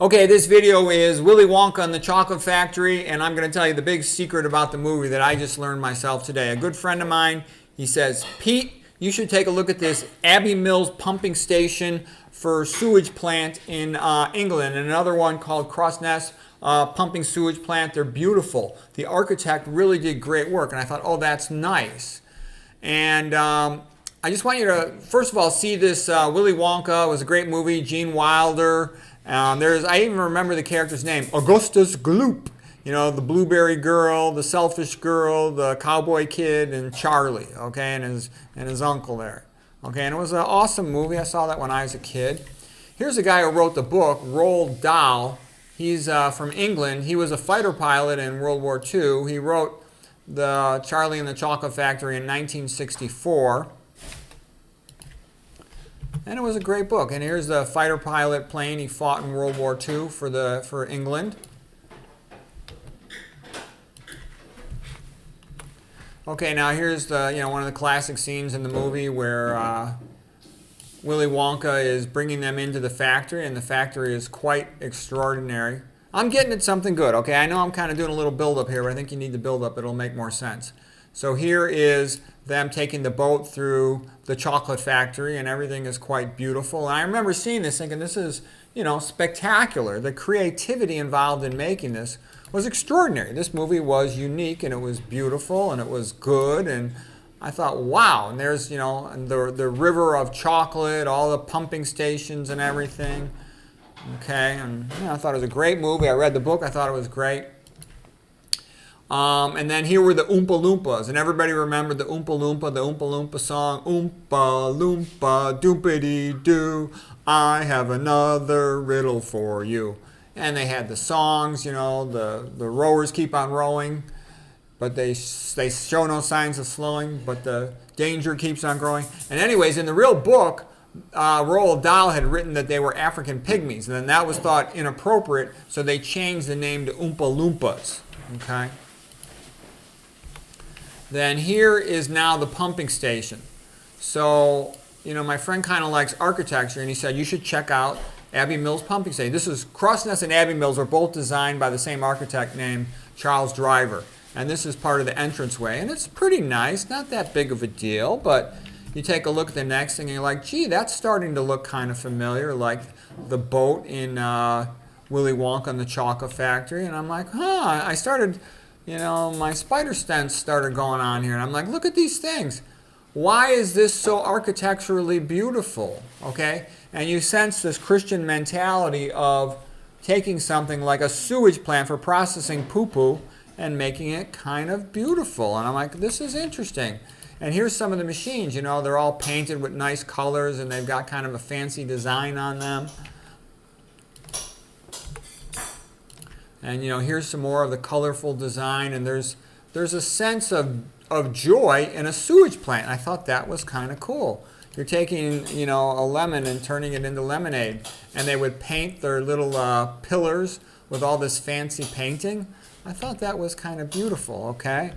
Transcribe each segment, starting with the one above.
Okay, this video is Willy Wonka and the Chocolate Factory, and I'm going to tell you the big secret about the movie that I just learned myself today. A good friend of mine, he says, Pete, you should take a look at this Abbey Mills pumping station for sewage plant in England, and another one called Crossness pumping sewage plant. They're beautiful. The architect really did great work, and I thought, oh, that's nice. And I just want you to, first of all, see this Willy Wonka. It was a great movie. Gene Wilder. I even remember the character's name, Augustus Gloop. You know, the blueberry girl, the selfish girl, the cowboy kid, and Charlie. Okay, and his uncle there. Okay, and it was an awesome movie. I saw that when I was a kid. Here's a guy who wrote the book, Roald Dahl. He's from England. He was a fighter pilot in World War II. He wrote the Charlie and the Chocolate Factory in 1964. And it was a great book. And here's the fighter pilot plane he fought in World War II for England. Okay, now here's the one of the classic scenes in the movie where Willy Wonka is bringing them into the factory, and the factory is quite extraordinary. I'm getting at something good. Okay, I know I'm kind of doing a little build-up here, but I think you need the build-up. It'll make more sense. So here is them taking the boat through the chocolate factory, and everything is quite beautiful. And I remember seeing this thinking, this is, spectacular. The creativity involved in making this was extraordinary. This movie was unique, and it was beautiful, and it was good, and I thought, wow. And there's, the river of chocolate, all the pumping stations and everything. Okay, and I thought it was a great movie. I read the book. I thought it was great. And then here were the Oompa Loompas, and everybody remembered the Oompa Loompa song, Oompa Loompa Doopity Doo, I have another riddle for you. And they had the songs, the rowers keep on rowing, but they show no signs of slowing, but the danger keeps on growing. And anyways, in the real book, Roald Dahl had written that they were African pygmies, and then that was thought inappropriate, so they changed the name to Oompa Loompas. Okay. Then here is now the pumping station. So, my friend kind of likes architecture, and he said, you should check out Abbey Mills pumping station. This is Crossness and Abbey Mills are both designed by the same architect named Charles Driver. And this is part of the entranceway, and it's pretty nice, not that big of a deal, but you take a look at the next thing, and you're like, gee, that's starting to look kind of familiar, like the boat in Willy Wonka and the Chocolate Factory. And I'm like, I started... my spider sense started going on here. And I'm like, look at these things. Why is this so architecturally beautiful? Okay? And you sense this Christian mentality of taking something like a sewage plant for processing poo-poo and making it kind of beautiful. And I'm like, this is interesting. And here's some of the machines. They're all painted with nice colors, and they've got kind of a fancy design on them. And here's some more of the colorful design, and there's a sense of joy in a sewage plant. I thought that was kind of cool. You're taking a lemon and turning it into lemonade, and they would paint their little pillars with all this fancy painting. I thought that was kind of beautiful. Okay,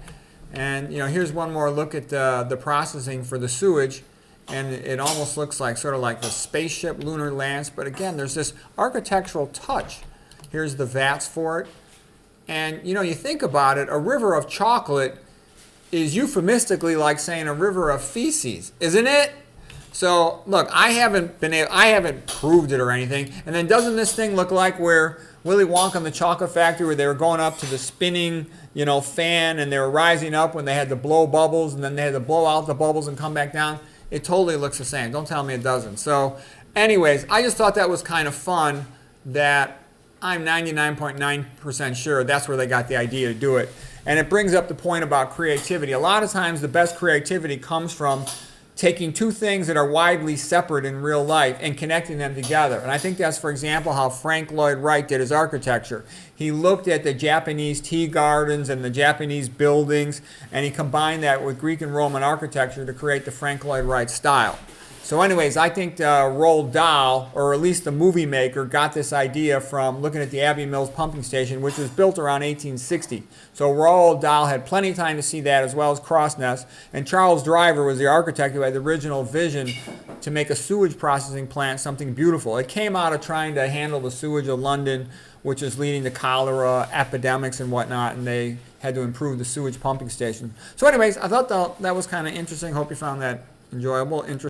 and here's one more look at the processing for the sewage, and it almost looks like sort of like the spaceship lunar lands, but again, there's this architectural touch. Here's the vats for it. And, you think about it, a river of chocolate is euphemistically like saying a river of feces, isn't it? So, look, I haven't proved it or anything. And then doesn't this thing look like where Willy Wonka and the Chocolate Factory, where they were going up to the spinning, fan, and they were rising up when they had to blow bubbles, and then they had to blow out the bubbles and come back down? It totally looks the same. Don't tell me it doesn't. So, anyways, I just thought that was kind of fun that I'm 99.9% sure that's where they got the idea to do it. And it brings up the point about creativity. A lot of times the best creativity comes from taking two things that are widely separate in real life and connecting them together. And I think that's, for example, how Frank Lloyd Wright did his architecture. He looked at the Japanese tea gardens and the Japanese buildings, and he combined that with Greek and Roman architecture to create the Frank Lloyd Wright style. So anyways, I think Roald Dahl, or at least the movie maker, got this idea from looking at the Abbey Mills pumping station, which was built around 1860. So Roald Dahl had plenty of time to see that, as well as Crossness. And Charles Driver was the architect who had the original vision to make a sewage processing plant something beautiful. It came out of trying to handle the sewage of London, which is leading to cholera epidemics and whatnot, and they had to improve the sewage pumping station. So anyways, I thought that was kind of interesting. Hope you found that enjoyable, interesting.